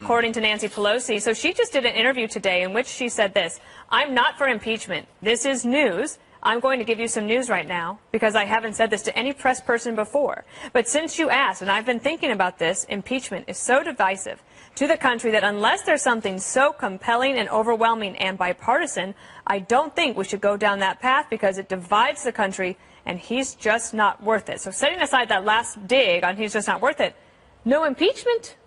According to Nancy Pelosi. So she just did an interview today in which she said this: "I'm not for impeachment. This is news. I'm going to give you some news right now because I haven't said this to any press person before. But since you asked, and I've been thinking about this, impeachment is so divisive to the country that unless there's something so compelling and overwhelming and bipartisan, I don't think we should go down that path because it divides the country and he's just not worth it." So setting aside that last dig on he's just not worth it, no impeachment?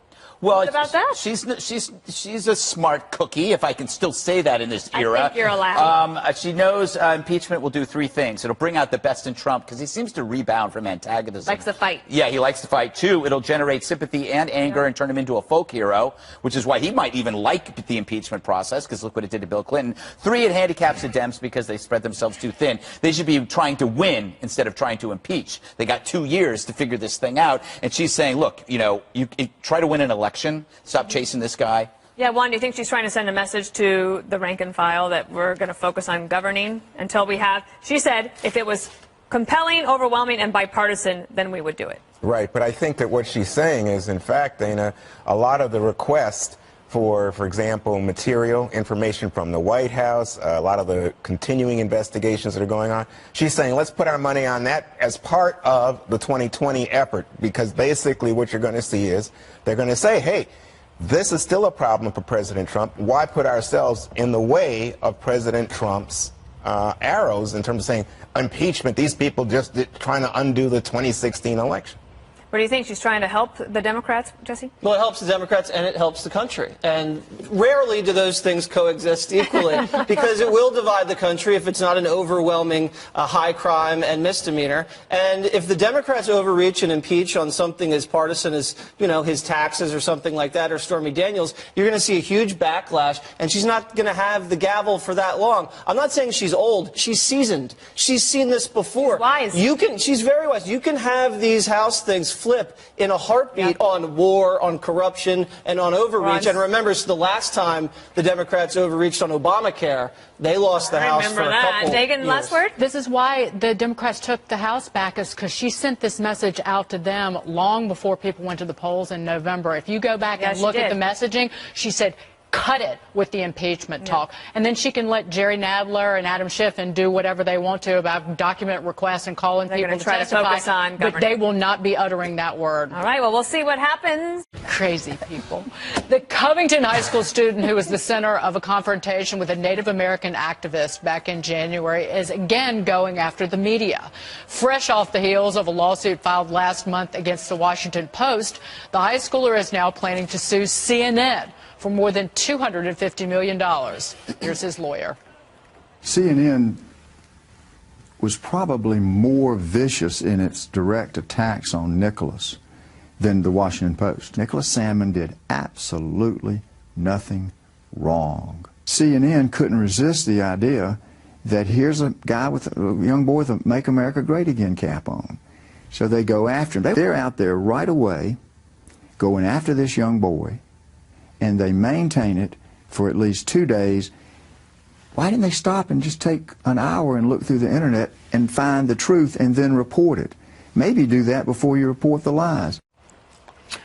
Well, what about that? She's a smart cookie, if I can still say that in this era. I think you're allowed. She knows impeachment will do three things. It'll bring out the best in Trump because he seems to rebound from antagonism. Likes to fight. Yeah, he likes to fight. Two, it'll generate sympathy and anger and turn him into a folk hero, which is why he might even like the impeachment process because look what it did to Bill Clinton. Three, it handicaps the Dems because they spread themselves too thin. They should be trying to win instead of trying to impeach. They got 2 years to figure this thing out, and she's saying, look, you try to win an election. Stop chasing this guy. Yeah, Juan, do you think she's trying to send a message to the rank and file that we're going to focus on governing until we have? She said if it was compelling, overwhelming, and bipartisan, then we would do it. Right, but I think that what she's saying is, in fact, Dana, a lot of the requests for example, material, information from the White House, a lot of the continuing investigations that are going on. She's saying, let's put our money on that as part of the 2020 effort, because basically what you're going to see is they're going to say, hey, this is still a problem for President Trump. Why put ourselves in the way of President Trump's arrows in terms of saying impeachment? These people just trying to undo the 2016 election. What do you think? She's trying to help the Democrats, Jesse? Well, it helps the Democrats and it helps the country. And rarely do those things coexist equally because it will divide the country if it's not an overwhelming high crime and misdemeanor. And if the Democrats overreach and impeach on something as partisan as, his taxes or something like that, or Stormy Daniels, you're going to see a huge backlash, and she's not going to have the gavel for that long. I'm not saying she's old. She's seasoned. She's seen this before. She's wise. She's very wise. You can have these House things flip in a heartbeat on war, on corruption, and on overreach. And remember, the last time the Democrats overreached on Obamacare, they lost the House for a couple Dagan, years. last word? This is why the Democrats took the House back, is because she sent this message out to them long before people went to the polls in November. If you go back and look at the messaging, she said, cut it with the impeachment talk. And then she can let Jerry Nadler and Adam Schiff and do whatever they want to about document requests and calling people to try testify, to focus on but they will not be uttering that word. All right, well, we'll see what happens. Crazy people. The Covington High School student who was the center of a confrontation with a Native American activist back in January is again going after the media. Fresh off the heels of a lawsuit filed last month against the Washington Post, the high schooler is now planning to sue CNN for more than $250 million. Here's his lawyer. CNN was probably more vicious in its direct attacks on Nicholas than the Washington Post. Nicholas Salmon did absolutely nothing wrong. CNN couldn't resist the idea that here's a guy with a young boy with a Make America Great Again cap on. So they go after him. They're out there right away going after this young boy, and they maintain it for at least 2 days. Why didn't they stop and just take an hour and look through the internet and find the truth and then report it? Maybe do that before you report the lies.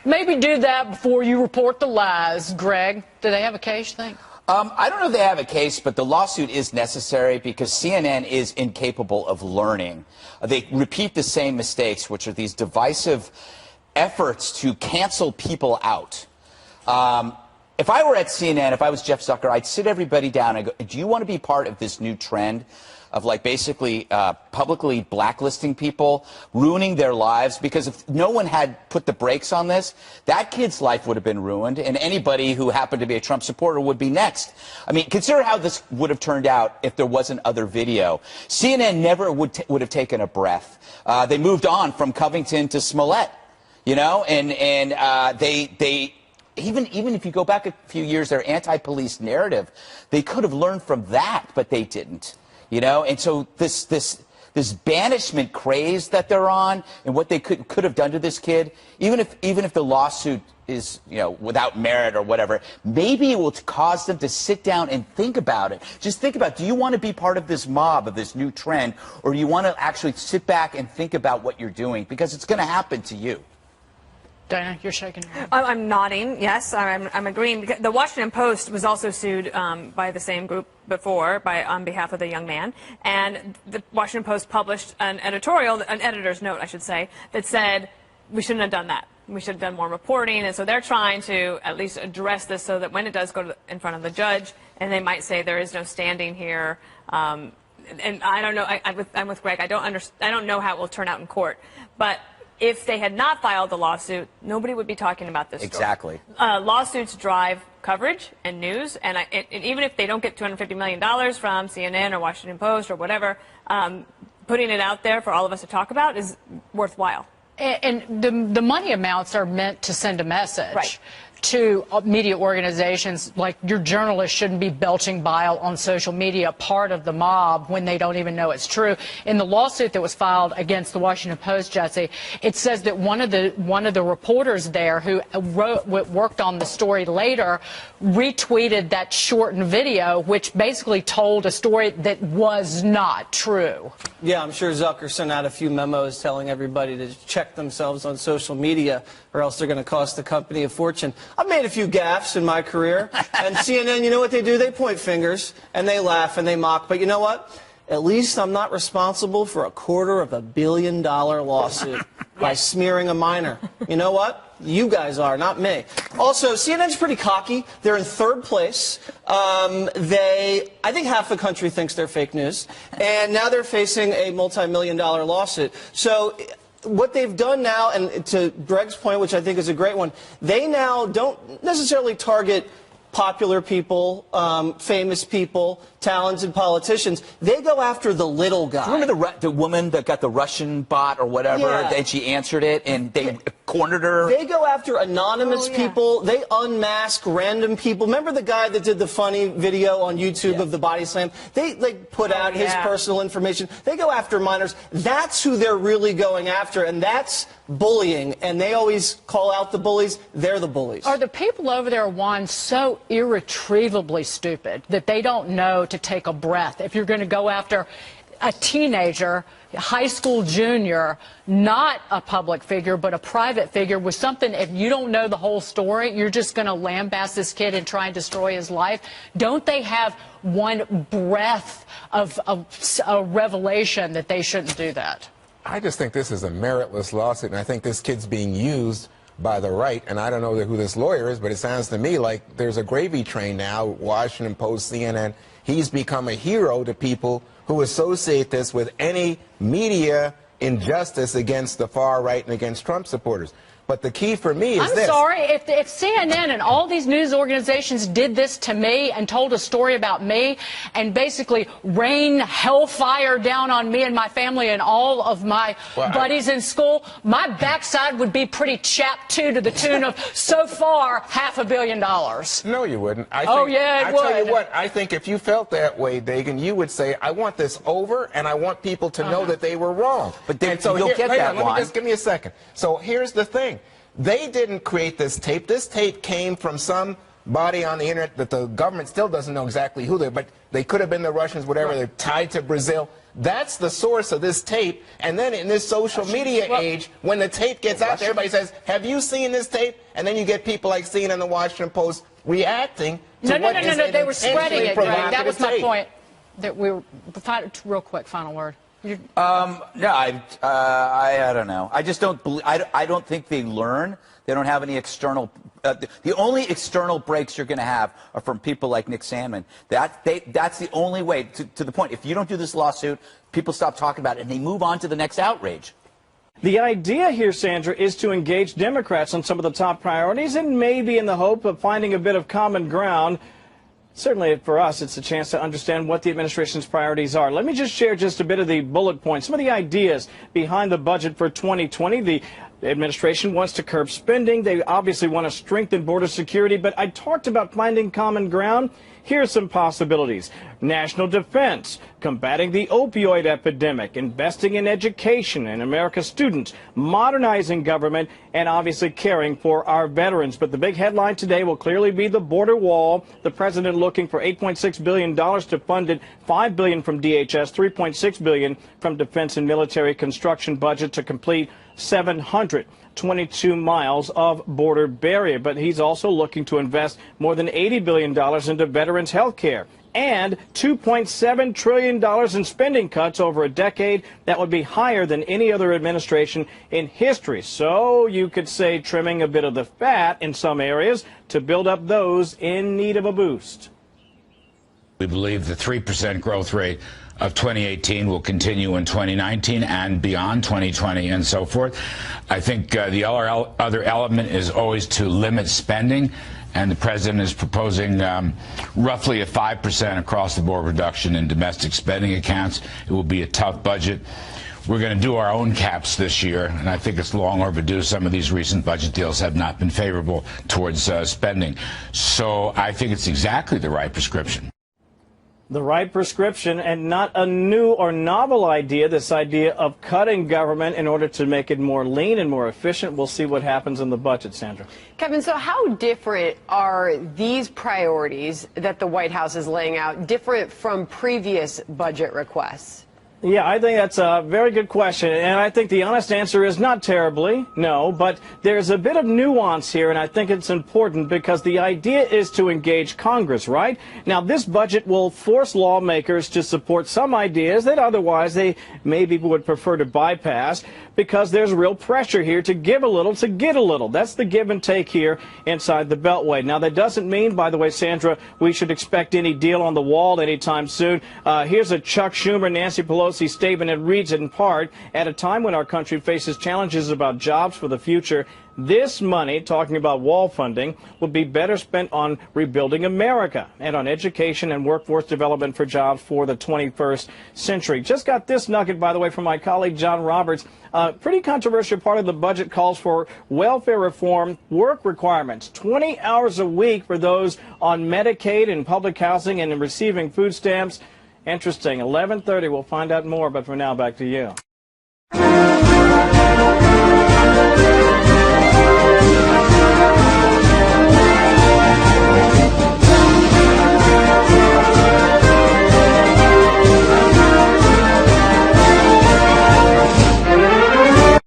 Maybe do that before you report the lies. Greg, do they have a case, you think? I don't know if they have a case, but the lawsuit is necessary because CNN is incapable of learning. They repeat the same mistakes, which are these divisive efforts to cancel people out. If I were at CNN, if I was Jeff Zucker, I'd sit everybody down and go, do you want to be part of this new trend of basically publicly blacklisting people, ruining their lives? Because if no one had put the brakes on this, that kid's life would have been ruined, and anybody who happened to be a Trump supporter would be next. I mean, consider how this would have turned out if there wasn't other video. CNN never would have taken a breath. They moved on from Covington to Smollett, and they even if you go back a few years, their anti-police narrative, they could have learned from that, but they didn't, and so this banishment craze that they're on and what they could have done to this kid, even if the lawsuit is without merit or whatever, maybe it will cause them to sit down and think about it. Just think about, do you want to be part of this mob, of this new trend, or do you want to actually sit back and think about what you're doing? Because it's going to happen to you. Dana, you're shaking your head. I'm nodding. Yes, I'm agreeing. Because the Washington Post was also sued by the same group before, on behalf of the young man, and the Washington Post published an editorial, an editor's note, I should say, that said we shouldn't have done that. We should have done more reporting, and so they're trying to at least address this so that when it does go in front of the judge, and they might say there is no standing here. And I don't know. I'm with Greg. I don't know how it will turn out in court, but if they had not filed the lawsuit, nobody would be talking about this story. Exactly. Lawsuits drive coverage and news, and even if they don't get $250 million from CNN or Washington Post or whatever, putting it out there for all of us to talk about is worthwhile. And the money amounts are meant to send a message. Right. To media organizations, like your journalists shouldn't be belching bile on social media, part of the mob, when they don't even know it's true. In the lawsuit that was filed against the Washington Post, Jesse, it says that one of the reporters there who worked on the story later retweeted that shortened video, which basically told a story that was not true. Yeah, I'm sure Zucker sent out a few memos telling everybody to check themselves on social media, or else they're going to cost the company a fortune. I've made a few gaffes in my career, and CNN, you know what they do? They point fingers, and they laugh, and they mock. But you know what? At least I'm not responsible for a $250 million lawsuit by smearing a minor. You know what? You guys are, not me. Also, CNN's pretty cocky. They're in third place. I think half the country thinks they're fake news, and now they're facing a multi-million-dollar lawsuit. So what they've done now, and to Greg's point, which I think is a great one, they now don't necessarily target popular people, famous people, talented politicians. They go after the little guy. Remember the woman that got the Russian bot or whatever, and she answered it, and they cornered her? They go after anonymous people. They unmask random people. Remember the guy that did the funny video on YouTube of the body slam? They put out his personal information. They go after minors. That's who they're really going after, and that's bullying. And they always call out the bullies. They're the bullies. Are the people over there, Juan, so irretrievably stupid that they don't know to take a breath? If you're going to go after a teenager, high school junior, not a public figure, but a private figure with something, if you don't know the whole story, you're just going to lambaste this kid and try and destroy his life. Don't they have one breath of a revelation that they shouldn't do that? I just think this is a meritless lawsuit, and I think this kid's being used by the right, and I don't know who this lawyer is, but it sounds to me like there's a gravy train now, Washington Post, CNN. He's become a hero to people who associate this with any media injustice against the far right and against Trump supporters. But the key for me is this. I'm sorry, if CNN and all these news organizations did this to me and told a story about me and basically rained hellfire down on me and my family and all of my buddies in school, my backside would be pretty chapped too, to the tune of, so far, $500 million. No, you wouldn't. I think, it would. I tell you what, I think if you felt that way, Dagan, you would say, I want this over, and I want people to know that they were wrong. But then, so you'll get that one. Just give me a second. So here's the thing. They didn't create this tape. This tape came from somebody on the internet that the government still doesn't know exactly who they're, but they could have been the Russians, whatever. They're tied to Brazil. That's the source of this tape. And then in this social media age, when the tape gets out there, everybody says, have you seen this tape? And then you get people like CNN and the Washington Post reacting to No, they were spreading it, Greg. That was my point. That we were, real quick, final word. No, I don't know. I just don't believe. I don't think they learn. They don't have any external. The only external breaks you're going to have are from people like Nick Sandmann. That's the only way. To the point. If you don't do this lawsuit, people stop talking about it and they move on to the next outrage. The idea here, Sandra, is to engage Democrats on some of the top priorities, and maybe in the hope of finding a bit of common ground. Certainly for us, it's a chance to understand what the administration's priorities are. Let me just share just a bit of the bullet points, some of the ideas behind the budget for 2020. The administration wants to curb spending. They obviously want to strengthen border security, but I talked about finding common ground. Here's some possibilities. National defense, combating the opioid epidemic, investing in education and America's students, modernizing government, and obviously caring for our veterans. But the big headline today will clearly be the border wall. The president looking for $8.6 billion to fund it, $5 billion from DHS, $3.6 billion from defense and military construction budget to complete 700. 22 miles of border barrier. But he's also looking to invest more than $80 billion into veterans health care and $2.7 trillion in spending cuts over a decade. That would be higher than any other administration in history. So you could say trimming a bit of the fat in some areas to build up those in need of a boost. We believe the 3% growth rate of 2018 will continue in 2019 and beyond, 2020 and so forth. I think the other element is always to limit spending. And the president is proposing roughly a 5% across-the-board reduction in domestic spending accounts. It will be a tough budget. We're going to do our own caps this year, and I think it's long overdue. Some of these recent budget deals have not been favorable towards spending. So I think it's exactly the right prescription. The right prescription, and not a new or novel idea, this idea of cutting government in order to make it more lean and more efficient. We'll see what happens in the budget, Sandra. Kevin, so how different are these priorities that the White House is laying out different from previous budget requests? Yeah, I think that's a very good question, and I think the honest answer is not terribly, no, but there's a bit of nuance here, and I think it's important because the idea is to engage Congress, right? Now, this budget will force lawmakers to support some ideas that otherwise they maybe would prefer to bypass because there's real pressure here to give a little to get a little. That's the give and take here inside the Beltway. Now, that doesn't mean, by the way, Sandra, we should expect any deal on the wall anytime soon. Here's a Chuck Schumer, Nancy Pelosi statement. It reads in part, at a time when our country faces challenges about jobs for the future, this money, talking about wall funding, would be better spent on rebuilding America and on education and workforce development for jobs for the 21st century. Just got this nugget, by the way, from my colleague John Roberts. Pretty controversial part of the budget calls for welfare reform work requirements, 20 hours a week for those on Medicaid and public housing and receiving food stamps. Interesting. 11:30, we'll find out more, but for now, back to you.